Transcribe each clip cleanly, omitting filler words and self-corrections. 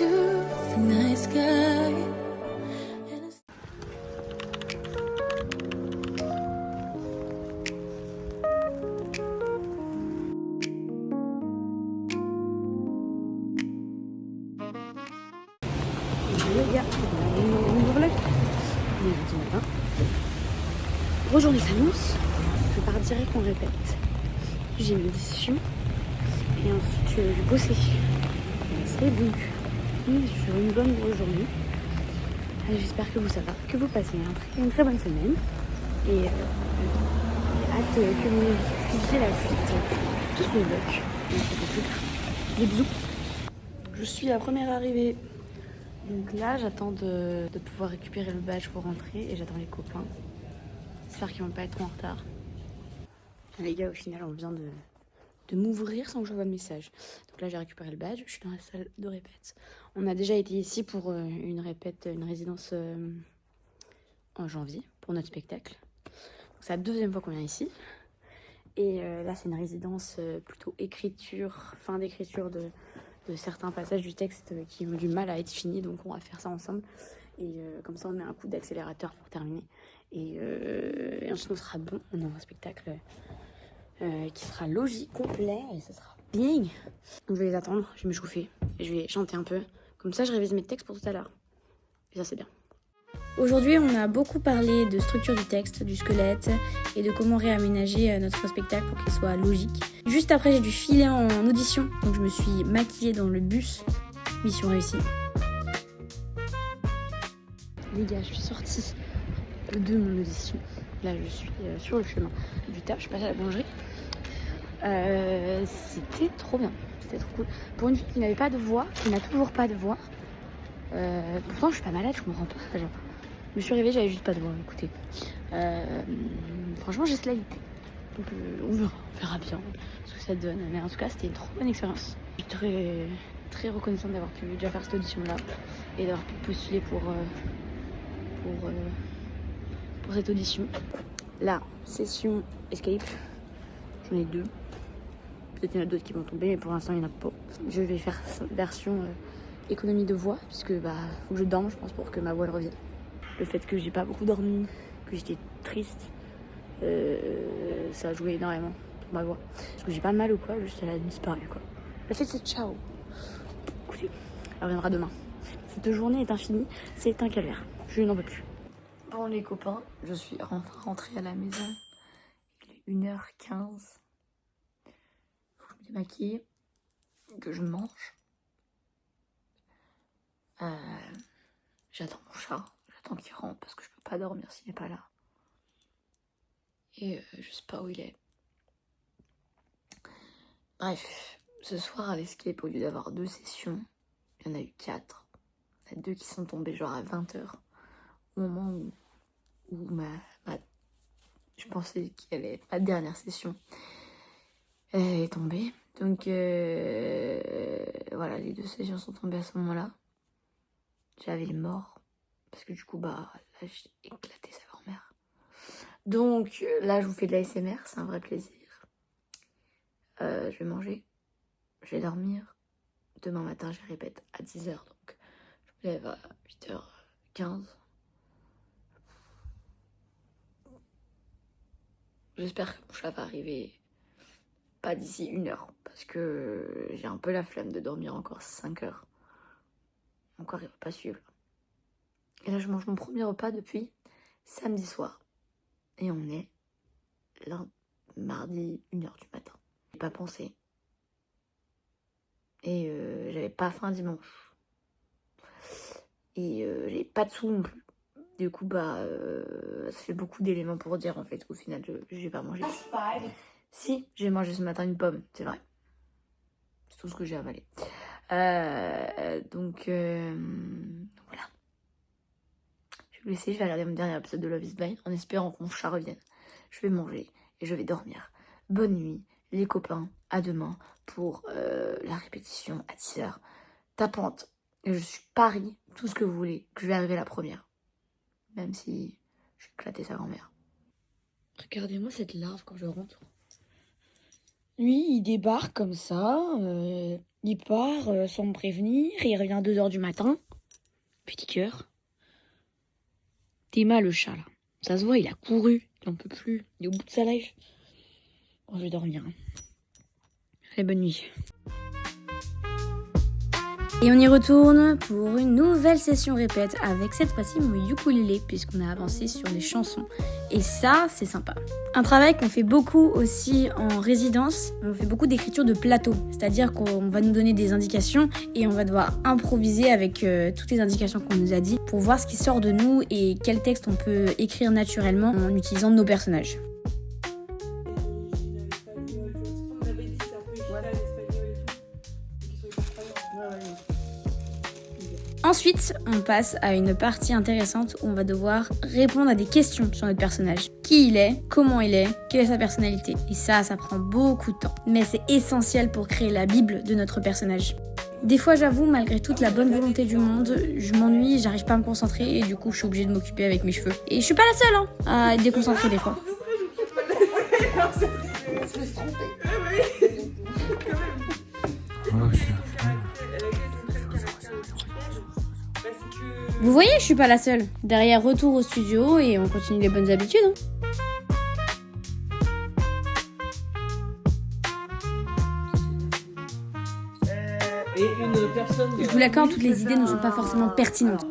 to the night sky. Les gars, nouveau vlog. On est lundi matin. Gros journée s'annonce. Je pars direct en répète. J'ai une audition et ensuite je vais bosser. C'est donc sur une bonne grosse journée. J'espère que ça va, que vous passez une très bonne semaine et hâte que vous suiviez la suite de ce vlog. Des bisous. Je suis la première arrivée. Donc là, j'attends de pouvoir récupérer le badge pour rentrer et j'attends les copains. J'espère qu'ils vont pas être trop en retard. Les gars, au final, on vient de m'ouvrir sans que je vois le message. Donc là, j'ai récupéré le badge, je suis dans la salle de répète. On a déjà été ici pour une résidence en janvier, pour notre spectacle. C'est la deuxième fois qu'on vient ici. Et là, c'est une résidence plutôt écriture, fin d'écriture de certains passages du texte qui ont du mal à être finis. Donc on va faire ça ensemble. Et comme ça, on met un coup d'accélérateur pour terminer. Et ensuite, on sera bon. On aura un spectacle qui sera logique, complet, et ça sera bien. Donc, je vais les attendre, je vais me chauffer, et je vais chanter un peu. Comme ça, je révise mes textes pour tout à l'heure. Et ça, c'est bien. Aujourd'hui, on a beaucoup parlé de structure du texte, du squelette, et de comment réaménager notre spectacle pour qu'il soit logique. Juste après, j'ai dû filer en audition, donc je me suis maquillée dans le bus. Mission réussie. Les gars, je suis sortie de mon audition. Là, je suis sur le chemin du taf, je passe à la boulangerie. C'était trop bien, c'était trop cool. Pour une fille qui n'avait pas de voix, qui n'a toujours pas de voix, pourtant je suis pas malade, je comprends pas. Genre, je me suis réveillée, j'avais juste pas de voix, écoutez. Franchement, j'essaye. Donc on verra bien ce que ça donne. Mais en tout cas, c'était une trop bonne expérience. Je suis très, très reconnaissante d'avoir pu déjà faire cette audition-là et d'avoir pu postuler pour cette audition. La session escape, j'en ai 2. Peut-être qu'il y en a d'autres qui vont tomber, mais pour l'instant, il n'y en a pas. Je vais faire version économie de voix, puisque faut que je dorme, je pense, pour que ma voix elle revienne. Le fait que j'ai pas beaucoup dormi, que j'étais triste, ça a joué énormément pour ma voix. Parce que j'ai pas mal ou quoi, juste elle a disparu quoi. La fête c'est ciao. Écoutez, elle reviendra demain. Cette journée est infinie, c'est un calvaire. Je n'en peux plus. Bon les copains, je suis rentrée à la maison. Il est 1h15. Faut que je me démaquille, que je mange. J'attends mon chat, j'attends qu'il rentre parce que je peux pas dormir s'il n'est pas là. Et je sais pas où il est. Bref, ce soir à l'escape, au lieu d'avoir 2 sessions, il y en a eu 4. Il y en a 2 qui sont tombées genre à 20h. Au moment où je pensais qu'elle allait être ma dernière session. Elle est tombée. Donc voilà, les 2 sessions sont tombées à ce moment-là. J'avais le mort. Parce que du coup, là, j'ai éclaté sa grand-mère. Donc là, je vous fais de l'ASMR, c'est un vrai plaisir. Je vais manger, je vais dormir. Demain matin, je répète à 10h. Donc je me lève à 8h15. J'espère que mon chat va arriver pas d'ici 1h. Parce que j'ai un peu la flemme de dormir encore 5 heures. Encore, il va pas suivre. Et là, je mange mon premier repas depuis samedi soir. Et on est mardi 1h du matin. J'ai pas pensé. Et j'avais pas faim dimanche. Et j'ai pas de sous non plus. Du coup, ça fait beaucoup d'éléments pour dire en fait qu'au final, je vais pas manger. Si, j'ai mangé ce matin une pomme, c'est vrai. C'est tout ce que j'ai avalé. Donc voilà. Je vais vous laisser, je vais regarder mon dernier épisode de Love is Blind en espérant que mon chat revienne. Je vais manger et je vais dormir. Bonne nuit, les copains. À demain pour la répétition à 10h. Tapante. Et je suis pari, tout ce que vous voulez, que je vais arriver la première. Même si j'ai éclaté sa grand-mère. Regardez-moi cette larve quand je rentre. Lui, il débarque comme ça. Il part sans me prévenir, et il revient à 2h du matin. Petit cœur. Théma, le chat, là. Ça se voit, il a couru. Il n'en peut plus. Il est au bout de sa life. Bon, je vais dormir. Allez, bonne nuit. Et on y retourne pour une nouvelle session répète avec cette fois-ci mon ukulélé puisqu'on a avancé sur les chansons. Et ça, c'est sympa. Un travail qu'on fait beaucoup aussi en résidence, on fait beaucoup d'écriture de plateau. C'est-à-dire qu'on va nous donner des indications et on va devoir improviser avec toutes les indications qu'on nous a dit pour voir ce qui sort de nous et quel texte on peut écrire naturellement en utilisant nos personnages. Ensuite, on passe à une partie intéressante où on va devoir répondre à des questions sur notre personnage. Qui il est, comment il est, quelle est sa personnalité. Et ça prend beaucoup de temps. Mais c'est essentiel pour créer la bible de notre personnage. Des fois, j'avoue, malgré toute la bonne volonté du monde, je m'ennuie, j'arrive pas à me concentrer et du coup, je suis obligée de m'occuper avec mes cheveux. Et je suis pas la seule à être déconcentrée des fois. Vous voyez, je suis pas la seule. Derrière, retour au studio et on continue les bonnes habitudes. Et une personne. Je vous l'accorde, toutes les idées ne sont pas forcément pertinentes.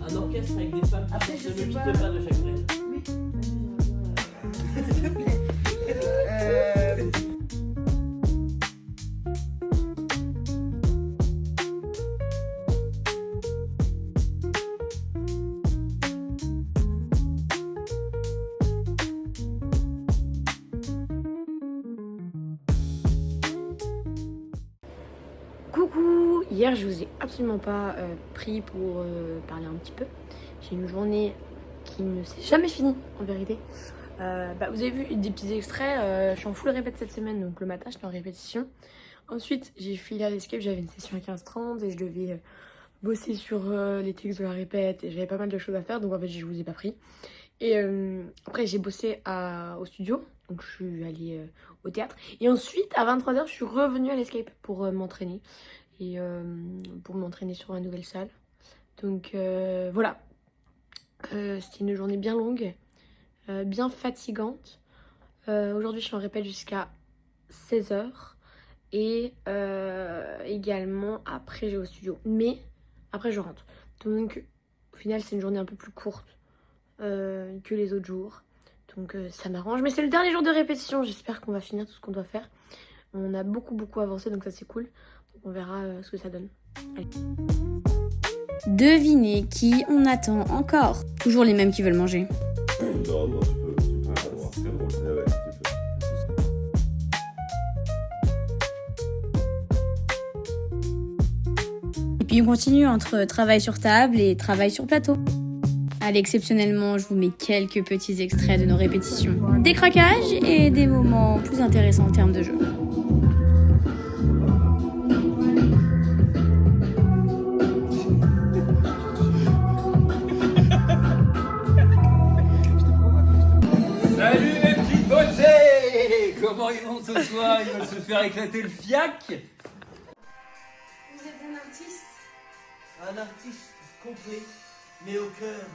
Un orchestre avec des femmes qui ne quittent pas de chaque reine. Coucou! Hier, je vous ai absolument pas pris pour parler un petit peu. J'ai une journée qui ne s'est jamais finie, en vérité. Vous avez vu des petits extraits. Je suis en full répète cette semaine, donc le matin, j'étais en répétition. Ensuite, j'ai filé à l'escape, j'avais une session à 15h30 et je devais bosser sur les textes de la répète et j'avais pas mal de choses à faire, donc en fait, je vous ai pas pris. Et après, j'ai bossé au studio, donc je suis allée au théâtre. Et ensuite, à 23h, je suis revenue à l'escape pour m'entraîner. Et pour m'entraîner sur la nouvelle salle. Donc voilà. C'était une journée bien longue, bien fatigante. Aujourd'hui, je suis en répète jusqu'à 16h. Et également, après, je vais au studio. Mais après, je rentre. Donc, au final, c'est une journée un peu plus courte que les autres jours. Donc, ça m'arrange. Mais c'est le dernier jour de répétition. J'espère qu'on va finir tout ce qu'on doit faire. On a beaucoup avancé, donc ça, c'est cool. Donc, on verra ce que ça donne. Allez. Devinez qui on attend encore. Toujours les mêmes qui veulent manger. Non, tu peux avoir, c'est drôle. Ouais, Et puis on continue entre travail sur table et travail sur plateau. Allez, exceptionnellement, je vous mets quelques petits extraits de nos répétitions. Des craquages et des moments plus intéressants en termes de jeu. Salut mes petites beautés! Comment ils vont ce soir? Ils veulent se faire éclater le fiac? Vous êtes un artiste? Un artiste complet, mais au cœur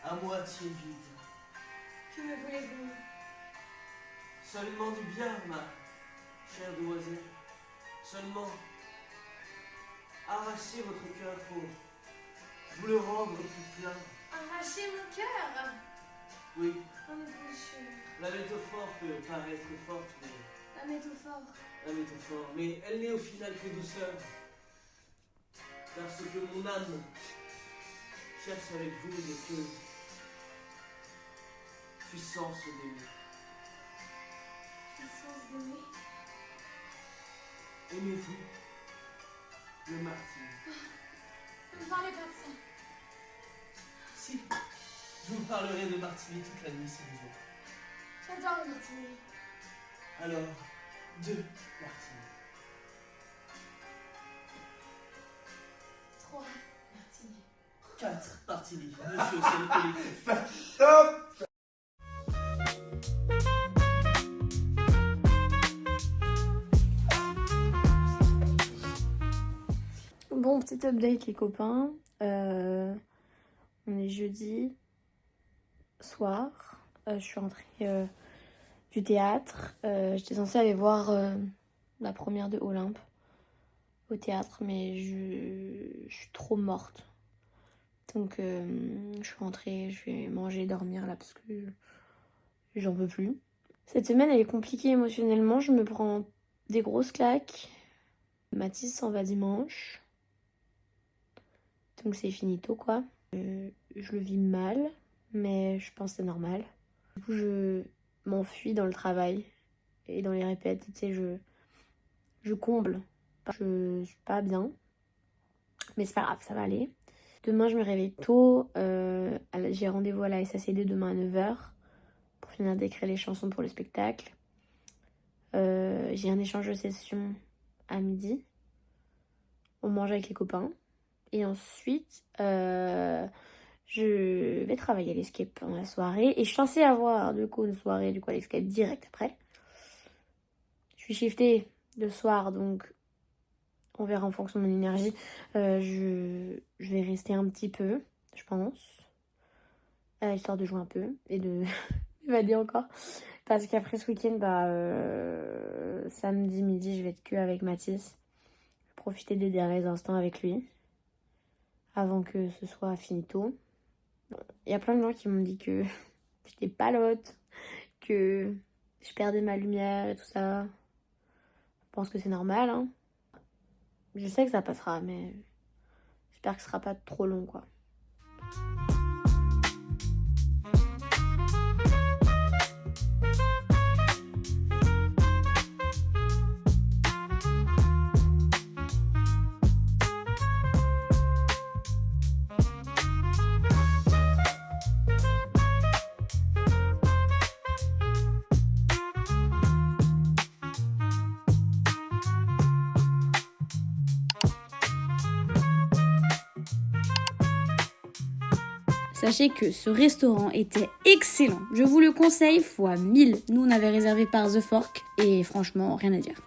à moitié vide. Que me voulez-vous? Seulement du bien, ma chère demoiselle. Seulement arrachez votre cœur pour vous le rendre plus plein. Arracher mon cœur? Oui, Oh mon Dieu. la métaphore peut paraître forte, La métaphore. mais elle n'est au final que douceur. Car ce que mon âme cherche avec vous n'est que puissance d'aimer. Puissance d'aimer. Aimez-vous le martyr? Ne me parlez pas de ça. Si, je vous parlerai de Martini toute la nuit si vous voulez. J'adore le martini. Alors, 2 Martini. 3 martini. 4 Martini. Monsieur, c'est le collectif. Stop! petite update les copains. On est jeudi soir. Je suis rentrée du théâtre. J'étais censée aller voir la première de Olympe au théâtre, mais je suis trop morte. Donc je suis rentrée, je vais manger et dormir là parce que j'en peux plus. Cette semaine elle est compliquée émotionnellement, je me prends des grosses claques. Mathis s'en va dimanche. Donc c'est finito quoi. Je le vis mal, mais je pense que c'est normal. Du coup je m'enfuis dans le travail et dans les répètes, tu sais, je comble. Je suis pas bien, mais c'est pas grave, ça va aller. Demain je me réveille tôt, j'ai rendez-vous à la SACD demain à 9h pour finir d'écrire les chansons pour le spectacle. J'ai un échange de session à midi. On mange avec les copains. Et ensuite, je vais travailler à l'Escape pendant la soirée. Et je suis censée avoir du coup une soirée à l'Escape direct après. Je suis shiftée le soir, donc on verra en fonction de mon énergie. Je vais rester un petit peu, je pense. Histoire de jouer un peu et de m'évader encore. Parce qu'après ce week-end, samedi midi, je vais être que avec Mathis. Profiter des derniers instants avec lui. Avant que ce soit finito. Il y a plein de gens qui m'ont dit que j'étais palote, que je perdais ma lumière et tout ça. Je pense que c'est normal, hein. Je sais que ça passera, mais j'espère que ce sera pas trop long, quoi. Sachez que ce restaurant était excellent. Je vous le conseille fois 1000. Nous, on avait réservé par The Fork et franchement, rien à dire.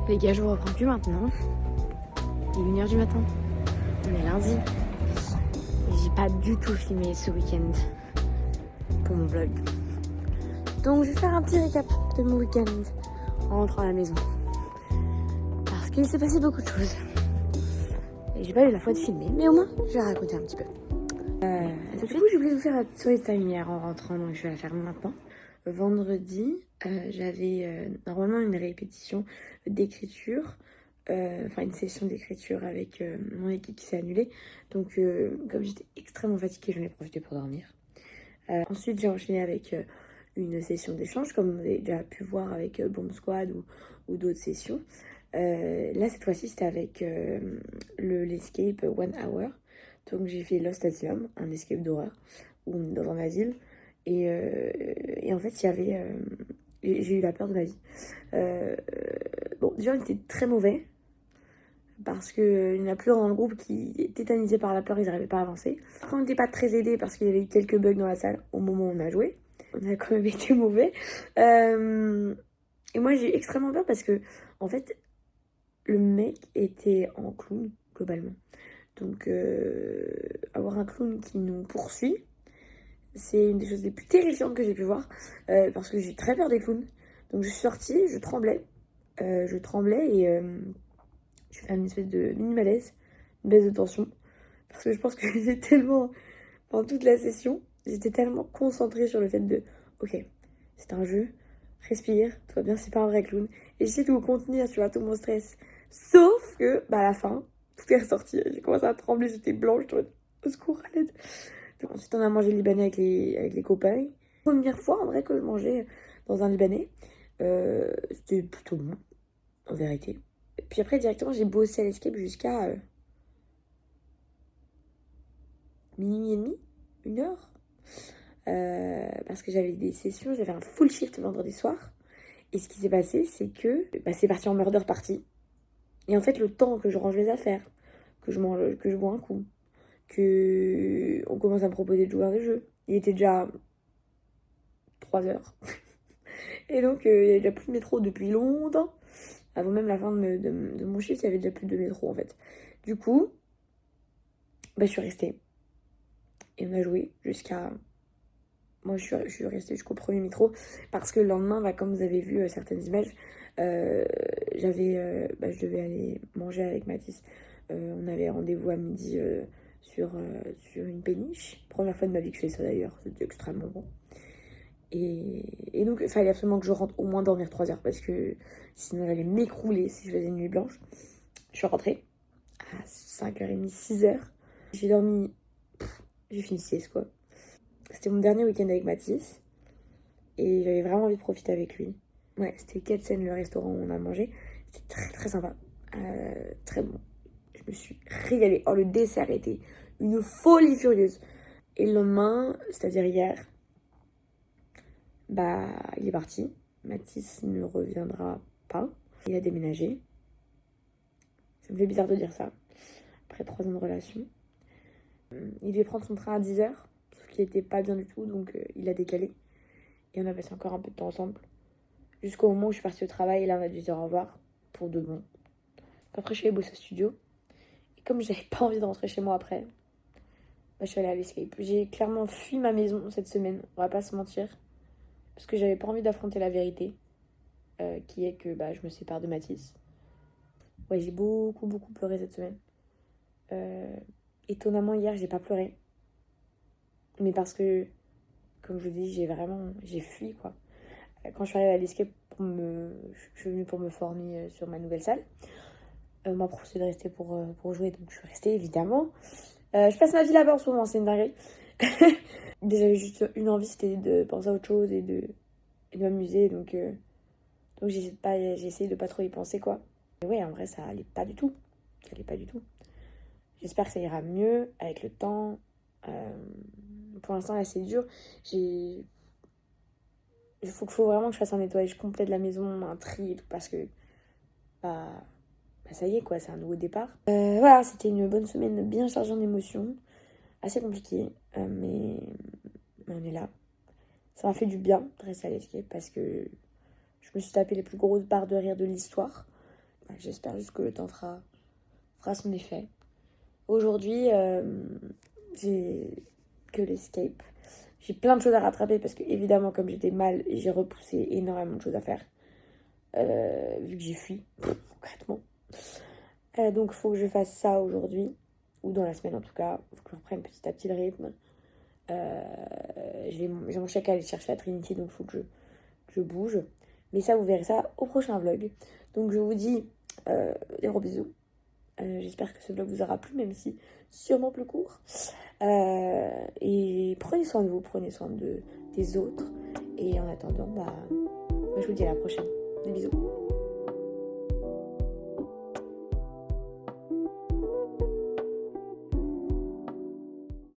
Les gars, je vous reprends plus maintenant. Il est 1h du matin. On est lundi. Et j'ai pas du tout filmé ce week-end pour mon vlog. Donc je vais faire un petit récap de mon week-end en rentrant à la maison. Parce qu'il s'est passé beaucoup de choses. Et j'ai pas eu la foi de filmer, mais au moins je vais raconter un petit peu. Du coup, j'ai oublié de vous faire la story time hier en rentrant, donc je vais la faire maintenant. Vendredi, j'avais normalement une répétition d'écriture, enfin une session d'écriture avec mon équipe qui s'est annulée. Donc comme j'étais extrêmement fatiguée, j'en ai profité pour dormir. Ensuite, j'ai enchaîné avec une session d'échange, comme vous avez déjà pu voir avec Bomb Squad ou d'autres sessions. Là, cette fois-ci, c'était avec l'escape 1 hour. Donc j'ai fait Lost Asylum, un escape d'horreur, dans un asile. Et en fait, il y avait... j'ai eu la peur de ma vie. Bon, déjà, on était très mauvais. Parce qu'il y en a plusieurs dans le groupe qui étaient tétanisés par la peur, ils n'arrivaient pas à avancer. Après, on n'était pas très aidés parce qu'il y avait eu quelques bugs dans la salle au moment où on a joué. On a quand même été mauvais. Et moi, j'ai extrêmement peur parce que, en fait, le mec était en clown, globalement. Donc, avoir un clown qui nous poursuit, c'est une des choses les plus terrifiantes que j'ai pu voir, parce que j'ai très peur des clowns. Donc je suis sortie, je tremblais et je fais une espèce de mini malaise, une baisse de tension, parce que je pense que j'ai tellement, pendant toute la session, J'étais tellement concentrée sur le fait de ok, c'est un jeu, respire, tout va bien, c'est pas un vrai clown. Et j'essaie de vous contenir, tu vois, tout mon stress. Sauf que, bah à la fin, tout est ressorti. J'ai commencé à trembler, j'étais blanche, j'étais en mode, au secours, à l'aide. Donc, ensuite, on a mangé le libanais avec les copains. Première fois, en vrai, que je mangeais dans un libanais. C'était plutôt bon, en vérité. Et puis après, directement, j'ai bossé à l'escape jusqu'à minuit et demi, 1h. Parce que j'avais des sessions, j'avais un full shift vendredi soir. Et ce qui s'est passé, c'est que c'est parti en murder party. Et en fait, le temps que je range les affaires, que je mange, que je bois un coup, que on commence à me proposer de jouer à des jeux, il était déjà 3h. Et donc, il n'y avait déjà plus de métro depuis longtemps. Avant même la fin de mon shift, il y avait déjà plus de métro en fait. Du coup, je suis restée. Et on a joué jusqu'à... Moi, je suis restée jusqu'au premier métro. Parce que le lendemain, comme vous avez vu certaines images, je devais aller manger avec Mathis. On avait rendez-vous à midi sur une péniche. Première fois de ma vie que je fais ça d'ailleurs. C'était extrêmement bon. Et donc, il fallait absolument que je rentre au moins dormir 3 heures. Parce que sinon, j'allais m'écrouler si je faisais une nuit blanche. Je suis rentrée à 5h30, 6h. J'ai dormi... J'ai fini 6 quoi. C'était mon dernier week-end avec Mathis. Et j'avais vraiment envie de profiter avec lui. Ouais, c'était Ketsen, le restaurant où on a mangé. C'était très très sympa. Très bon. Je me suis régalée. Oh, le dessert était une folie furieuse. Et le lendemain, c'est-à-dire hier, il est parti. Mathis ne reviendra pas. Il a déménagé. Ça me fait bizarre de dire ça. Après 3 ans de relation. Il devait prendre son train à 10h. Sauf qu'il était pas bien du tout, donc il a décalé. Et on a passé encore un peu de temps ensemble. Jusqu'au moment où je suis partie au travail, et là on a dû se dire au revoir, pour de bon. Après je suis allée bosser au studio. Et comme j'avais pas envie de rentrer chez moi après, je suis allée à l'escape. J'ai clairement fui ma maison cette semaine, on va pas se mentir. Parce que j'avais pas envie d'affronter la vérité. Qui est que je me sépare de Mathis. Ouais, j'ai beaucoup pleuré cette semaine. Étonnamment hier j'ai pas pleuré. Mais parce que, comme je vous dis, j'ai fui quoi. Quand je suis arrivée à l'escape, je suis venue pour me former sur ma nouvelle salle. Ma prof c'est de rester pour jouer, donc je suis restée évidemment. Je passe ma vie là-bas en ce moment, c'est une dinguerie. Déjà j'avais juste une envie, c'était de penser à autre chose et de m'amuser, donc j'ai essayé de pas trop y penser quoi. Mais ouais, en vrai ça allait pas du tout. J'espère que ça ira mieux avec le temps. Pour l'instant là c'est dur. Il faut vraiment que je fasse un nettoyage complet de la maison, un tri et tout, parce que ça y est quoi, c'est un nouveau départ. Voilà, c'était une bonne semaine bien chargée en émotions, assez compliquée, mais on est là. Ça m'a fait du bien de rester à l'escape parce que je me suis tapé les plus grosses barres de rire de l'histoire. J'espère juste que le temps fera son effet. Aujourd'hui, j'ai que l'escape. J'ai plein de choses à rattraper parce que, évidemment, comme j'étais mal, j'ai repoussé énormément de choses à faire. Vu que j'ai fui, concrètement. Donc, il faut que je fasse ça aujourd'hui, ou dans la semaine en tout cas. Il faut que je reprenne petit à petit le rythme. J'ai mon chèque à aller chercher à Trinity, donc il faut que je bouge. Mais ça, vous verrez ça au prochain vlog. Donc, je vous dis des gros bisous. J'espère que ce vlog vous aura plu, même si sûrement plus court. Et prenez soin de vous, prenez soin des autres. Et en attendant, je vous dis à la prochaine. Des bisous.